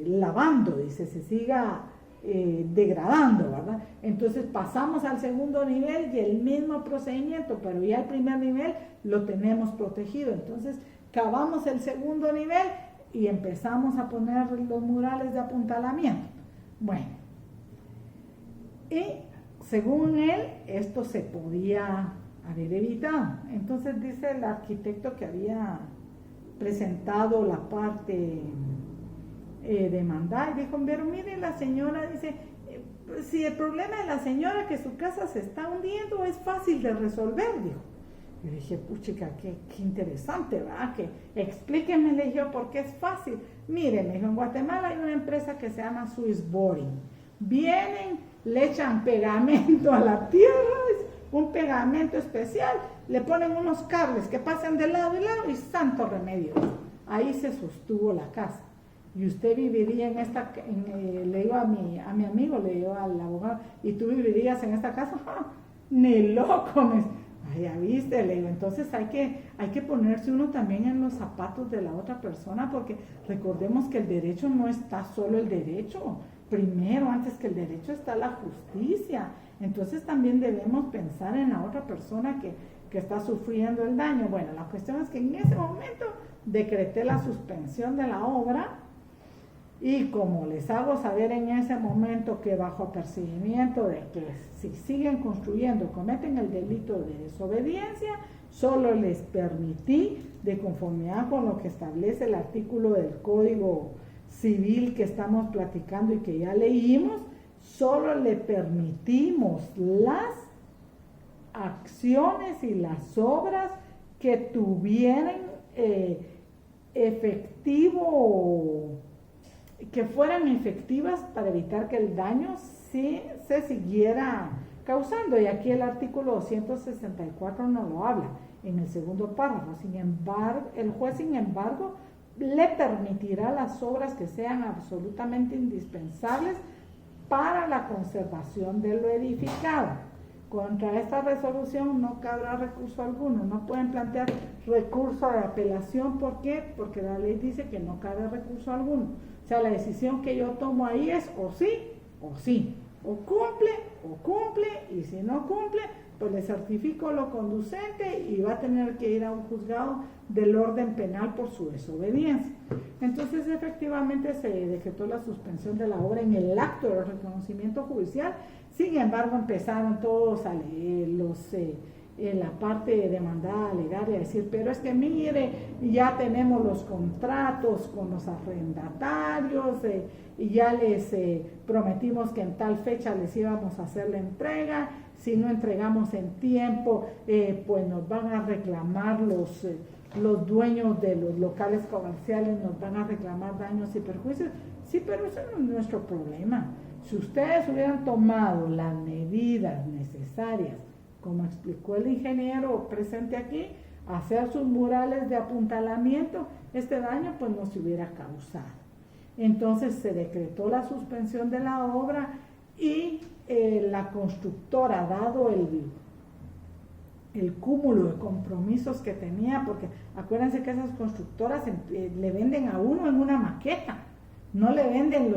lavando, dice, se siga degradando, ¿verdad? Entonces pasamos al segundo nivel y el mismo procedimiento, pero ya el primer nivel lo tenemos protegido. Entonces cavamos el segundo nivel y empezamos a poner los murales de apuntalamiento. Bueno, y según él, esto se podía haber evitado. Entonces dice el arquitecto que había presentado la parte demandada, y dijo, pero mire, la señora dice, si el problema de la señora que su casa se está hundiendo es fácil de resolver, dijo. Yo dije, puchica, qué interesante, ¿verdad? Que explíquenme, le dije, ¿por qué es fácil? Mire, me dijo, en Guatemala hay una empresa que se llama Swiss Boring. Vienen, le echan pegamento a la tierra, un pegamento especial, le ponen unos cables que pasan de lado a lado y santo remedio. Ahí se sostuvo la casa. Y usted viviría en esta, le digo a mi amigo, le digo al abogado, ¿y tú vivirías en esta casa? ¡Ah! Ni loco. Ya viste, le digo, entonces hay que ponerse uno también en los zapatos de la otra persona, porque recordemos que el derecho no está solo el derecho. Primero, antes que el derecho, está la justicia. Entonces también debemos pensar en la otra persona que está sufriendo el daño. Bueno, la cuestión es que en ese momento decreté la suspensión de la obra. Y como les hago saber en ese momento que bajo apercibimiento de que si siguen construyendo cometen el delito de desobediencia, solo les permití, de conformidad con lo que establece el artículo del Código Civil que estamos platicando y que ya leímos, solo le permitimos las acciones y las obras que tuvieran que fueran efectivas para evitar que el daño se siguiera causando. Y aquí el artículo 264 no lo habla en el segundo párrafo. Sin embargo, el juez, sin embargo, le permitirá las obras que sean absolutamente indispensables para la conservación de lo edificado. Contra esta resolución no cabrá recurso alguno, no pueden plantear recurso de apelación. ¿Por qué? Porque la ley dice que no cabe recurso alguno. O sea, la decisión que yo tomo ahí es o sí o sí. o cumple, y si no cumple, pues le certifico lo conducente y va a tener que ir a un juzgado del orden penal por su desobediencia. Entonces, efectivamente, se decretó la suspensión de la obra en el acto de reconocimiento judicial. Sin embargo, empezaron todos a leer la parte demandada a alegar y a decir, pero es que mire, ya tenemos los contratos con los arrendatarios y ya les prometimos que en tal fecha les íbamos a hacer la entrega. Si no entregamos en tiempo, pues nos van a reclamar los dueños de los locales comerciales, nos van a reclamar daños y perjuicios. Sí, pero eso no es nuestro problema. Si ustedes hubieran tomado las medidas necesarias, como explicó el ingeniero presente aquí, hacer sus murales de apuntalamiento, este daño pues no se hubiera causado. Entonces se decretó la suspensión de la obra y la constructora, dado el cúmulo de compromisos que tenía, porque acuérdense que esas constructoras le venden a uno en una maqueta, no le venden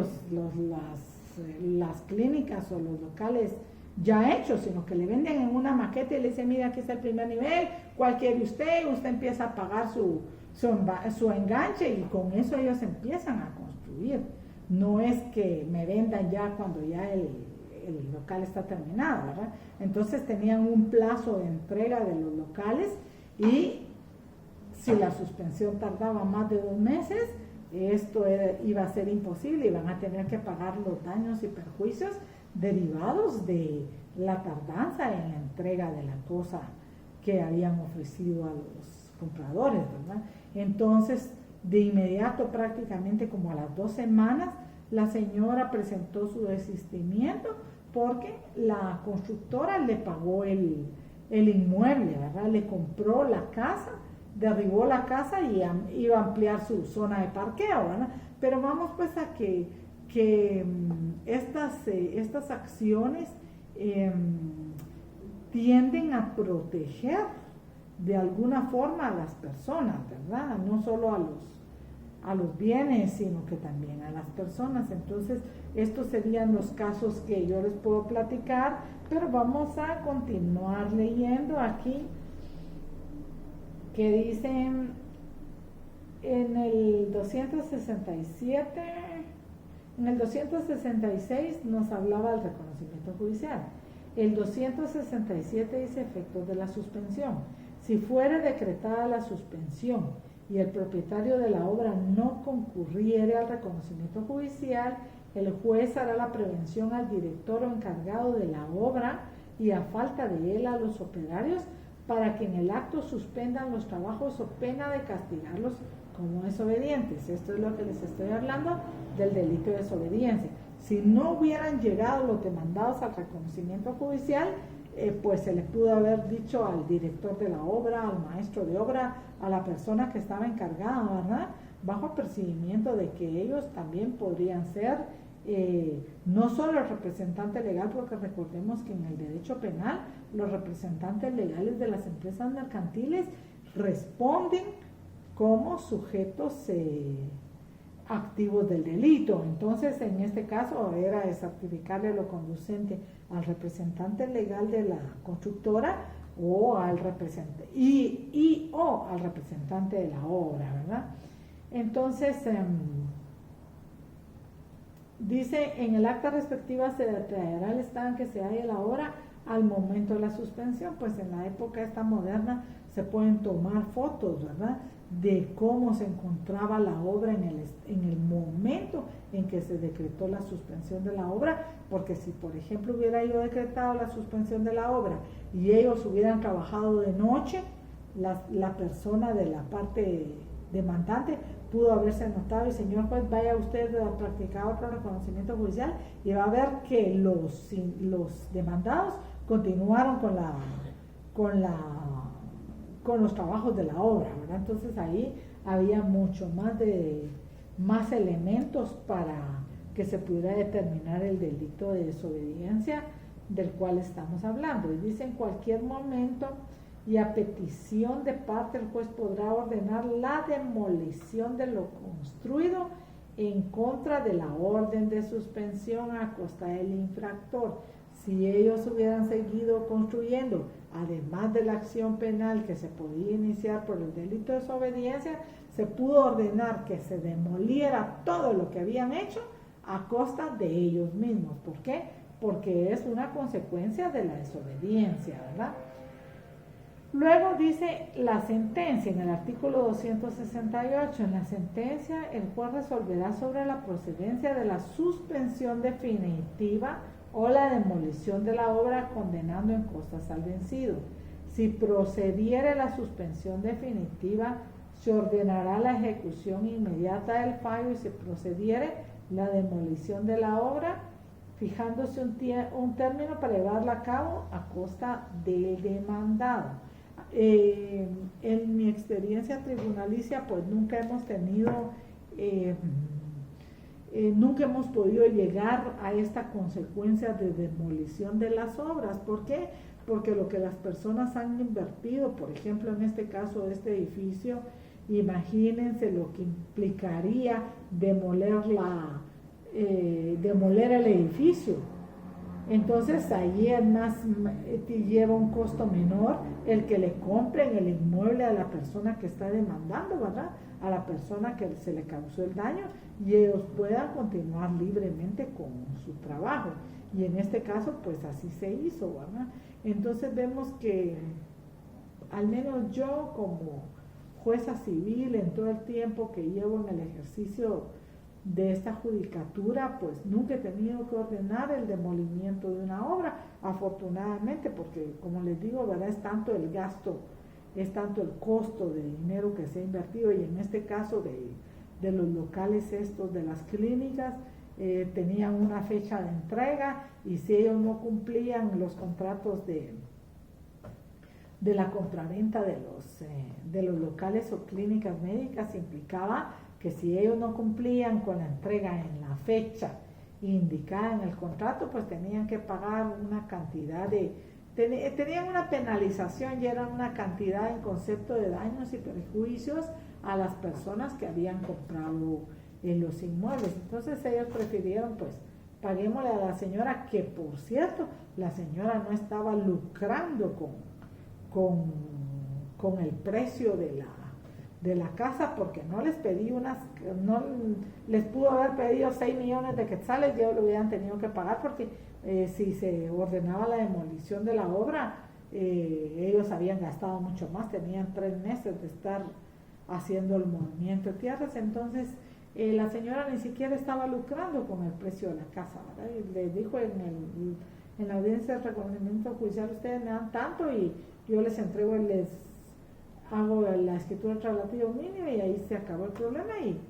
las clínicas o los locales ya hechos, sino que le venden en una maqueta y le dicen, mira, aquí está el primer nivel, ¿cuál quiere usted? Usted empieza a pagar su enganche y con eso ellos empiezan a construir. No es que me vendan ya cuando ya el local está terminado, ¿verdad? Entonces tenían un plazo de entrega de los locales y si la suspensión tardaba más de 2 meses, esto iba a ser imposible y van a tener que pagar los daños y perjuicios derivados de la tardanza en la entrega de la cosa que habían ofrecido a los compradores, ¿verdad? Entonces, de inmediato, prácticamente como a las 2 semanas, la señora presentó su desistimiento porque la constructora le pagó el inmueble, ¿verdad? Le compró la casa, derribó la casa y iba a ampliar su zona de parqueo, ¿verdad? Pero vamos pues a que estas acciones tienden a proteger de alguna forma a las personas, ¿verdad? No solo a los bienes, sino que también a las personas. Entonces, estos serían los casos que yo les puedo platicar, pero vamos a continuar leyendo aquí, que dicen en el 267, en el 266 nos hablaba del reconocimiento judicial. El 267 dice efectos de la suspensión. Si fuere decretada la suspensión y el propietario de la obra no concurriere al reconocimiento judicial, el juez hará la prevención al director o encargado de la obra y a falta de él a los operarios para que en el acto suspendan los trabajos o pena de castigarlos como desobedientes. Esto es lo que les estoy hablando del delito de desobediencia. Si no hubieran llegado los demandados al reconocimiento judicial, pues se le pudo haber dicho al director de la obra, al maestro de obra, a la persona que estaba encargada, ¿verdad? Bajo apercibimiento de que ellos también podrían ser no solo el representante legal, porque recordemos que en el derecho penal los representantes legales de las empresas mercantiles responden como sujetos activos del delito. Entonces, en este caso era de certificarle lo conducente al representante legal de la constructora o al representante o al representante de la obra, ¿verdad? Entonces, dice, en el acta respectiva se detallará el estado en que se halla la obra al momento de la suspensión. Pues en la época esta moderna se pueden tomar fotos, ¿verdad?, de cómo se encontraba la obra en el momento en que se decretó la suspensión de la obra, porque si por ejemplo hubiera yo decretado la suspensión de la obra y ellos hubieran trabajado de noche, la persona de la parte demandante pudo haberse anotado y señor juez, vaya usted a practicar otro reconocimiento judicial y va a ver que los demandados continuaron con los trabajos de la obra, ¿verdad? Entonces ahí había mucho más elementos para que se pudiera determinar el delito de desobediencia del cual estamos hablando. Y dice, en cualquier momento y a petición de parte el juez podrá ordenar la demolición de lo construido en contra de la orden de suspensión a costa del infractor. Si ellos hubieran seguido construyendo, además de la acción penal que se podía iniciar por el delito de desobediencia, se pudo ordenar que se demoliera todo lo que habían hecho a costa de ellos mismos. ¿Por qué? Porque es una consecuencia de la desobediencia, ¿verdad? Luego dice la sentencia, en el artículo 268, en la sentencia el juez resolverá sobre la procedencia de la suspensión definitiva o la demolición de la obra, condenando en costas al vencido. Si procediere la suspensión definitiva, se ordenará la ejecución inmediata del fallo, y si procediere la demolición de la obra, fijándose un término para llevarla a cabo a costa del demandado. En mi experiencia tribunalicia, pues nunca hemos podido llegar a esta consecuencia de demolición de las obras. ¿Por qué? Porque lo que las personas han invertido, por ejemplo, en este caso de este edificio, imagínense lo que implicaría demoler el edificio. Entonces ahí es más, lleva un costo menor el que le compren el inmueble a la persona que está demandando, ¿verdad? A la persona que se le causó el daño, y ellos puedan continuar libremente con su trabajo. Y en este caso, pues así se hizo, ¿verdad? Entonces vemos que, al menos yo como jueza civil, en todo el tiempo que llevo en el ejercicio de esta judicatura, pues nunca he tenido que ordenar el demolimiento de una obra, afortunadamente, porque como les digo, ¿verdad? Es tanto el gasto, es tanto el costo de dinero que se ha invertido, y en este caso de los locales estos de las clínicas, tenían una fecha de entrega, y si ellos no cumplían los contratos de la compraventa de los locales o clínicas médicas, implicaba que si ellos no cumplían con la entrega en la fecha indicada en el contrato, pues tenían que pagar una cantidad tenían una penalización, y era una cantidad en concepto de daños y perjuicios a las personas que habían comprado los inmuebles. Entonces ellos prefirieron, pues, paguémosle a la señora, que por cierto, la señora no estaba lucrando con el precio de la casa, porque no les pedí no les pudo haber pedido 6 millones de quetzales, ya lo hubieran tenido que pagar, porque si se ordenaba la demolición de la obra, ellos habían gastado mucho más, tenían 3 meses de estar haciendo el movimiento de tierras. Entonces la señora ni siquiera estaba lucrando con el precio de la casa, ¿verdad? Y le dijo en la audiencia de reconocimiento judicial: ustedes me dan tanto y yo les entrego, les hago la escritura traslativa mínima, y ahí se acabó el problema. Y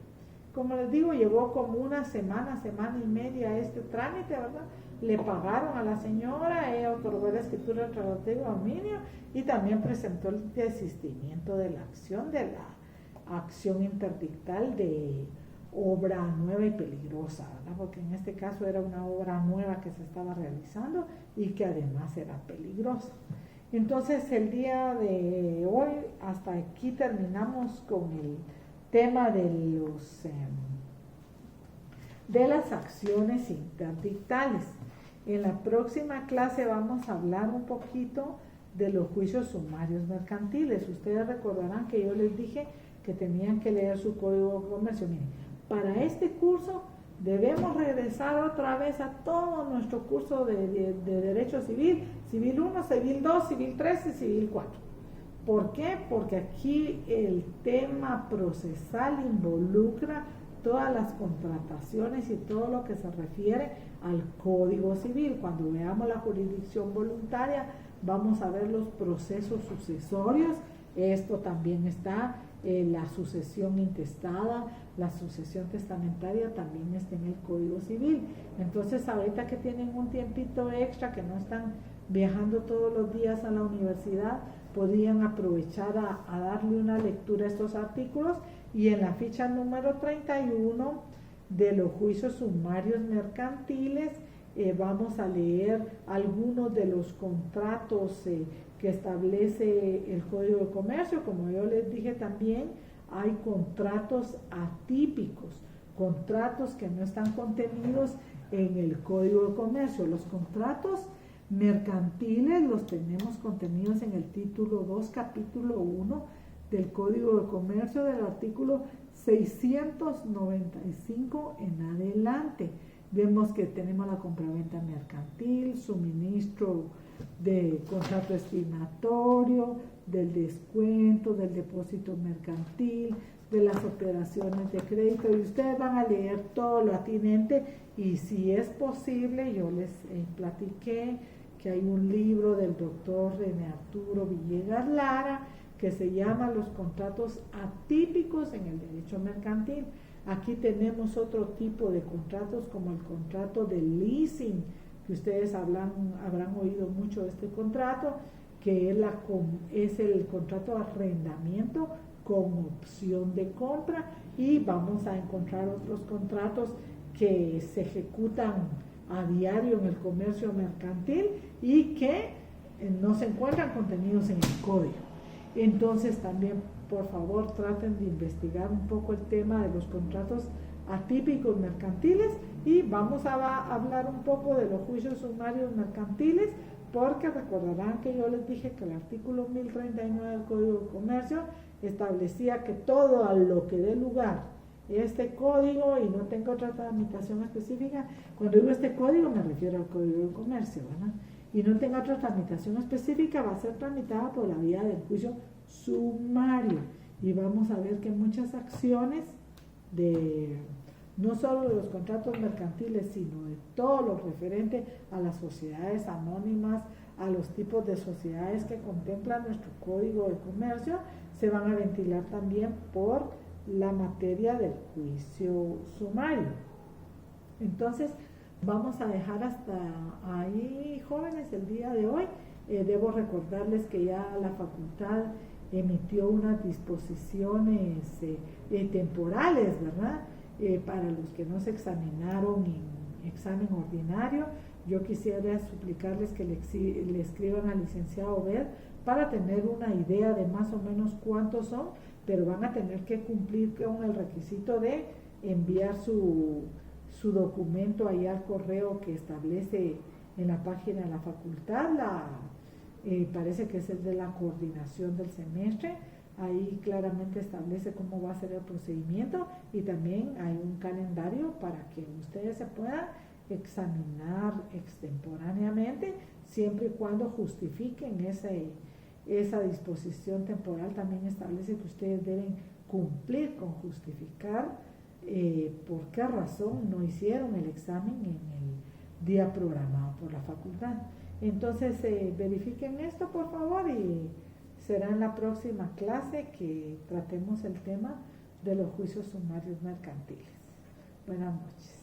como les digo, llevó como una semana y media este trámite, ¿verdad? Le pagaron a la señora, ella otorgó la escritura traslativa mínima, y también presentó el desistimiento de la acción interdictal de obra nueva y peligrosa, ¿verdad? Porque en este caso era una obra nueva que se estaba realizando y que además era peligrosa. Entonces el día de hoy, hasta aquí terminamos con el tema de las acciones interdictales. En la próxima clase vamos a hablar un poquito de los juicios sumarios mercantiles. Ustedes recordarán que yo les dije que tenían que leer su código de comercio. Miren, para este curso debemos regresar otra vez a todo nuestro curso de Derecho Civil, Civil 1, Civil 2, Civil 3 y Civil 4. ¿Por qué? Porque aquí el tema procesal involucra todas las contrataciones y todo lo que se refiere al Código Civil. Cuando veamos la jurisdicción voluntaria, vamos a ver los procesos sucesorios. Esto también está la sucesión intestada, la sucesión testamentaria también está en el Código Civil. Entonces, ahorita que tienen un tiempito extra, que no están viajando todos los días a la universidad, podrían aprovechar a darle una lectura a estos artículos. Y en la ficha número 31 de los juicios sumarios mercantiles, vamos a leer algunos de los contratos que establece el Código de Comercio. Como yo les dije también, hay contratos atípicos. contratos que no están contenidos en el Código de Comercio. Los contratos mercantiles los tenemos contenidos en el título 2, capítulo 1 del Código de Comercio, del artículo 695 en adelante. Vemos que tenemos la compraventa mercantil, suministro de contrato estimatorio, del descuento, del depósito mercantil, de las operaciones de crédito, y ustedes van a leer todo lo atinente, y si es posible, yo les platiqué que hay un libro del doctor René Arturo Villegas Lara que se llama Los contratos atípicos en el derecho mercantil. Aquí tenemos otro tipo de contratos, como el contrato de leasing, que ustedes habrán oído mucho de este contrato, que es el contrato de arrendamiento con opción de compra, y vamos a encontrar otros contratos que se ejecutan a diario en el comercio mercantil y que no se encuentran contenidos en el código. Entonces también, por favor, traten de investigar un poco el tema de los contratos atípicos mercantiles, y vamos a hablar un poco de los juicios sumarios mercantiles, porque recordarán que yo les dije que el artículo 1039 del Código de Comercio establecía que todo a lo que dé lugar este código y no tenga otra tramitación específica. Cuando digo este código me refiero al Código de Comercio, ¿verdad? Y no tenga otra tramitación específica, va a ser tramitada por la vía del juicio sumario. Y vamos a ver que muchas acciones no solo de los contratos mercantiles, sino de todo lo referente a las sociedades anónimas, a los tipos de sociedades que contempla nuestro Código de Comercio, se van a ventilar también por la materia del juicio sumario. Entonces, vamos a dejar hasta ahí, jóvenes, el día de hoy. Debo recordarles que ya la facultad emitió unas disposiciones temporales, ¿verdad? Para los que no se examinaron en examen ordinario. Yo quisiera suplicarles que le escriban al licenciado Ver para tener una idea de más o menos cuántos son, pero van a tener que cumplir con el requisito de enviar su documento allá al correo que establece en la página de la facultad, parece que es el de la coordinación del semestre. Ahí claramente establece cómo va a ser el procedimiento, y también hay un calendario para que ustedes se puedan examinar extemporáneamente, siempre y cuando justifiquen esa disposición temporal. También establece que ustedes deben cumplir con justificar por qué razón no hicieron el examen en el día programado por la facultad. Entonces verifiquen esto, por favor, y será en la próxima clase que tratemos el tema de los juicios sumarios mercantiles. Buenas noches.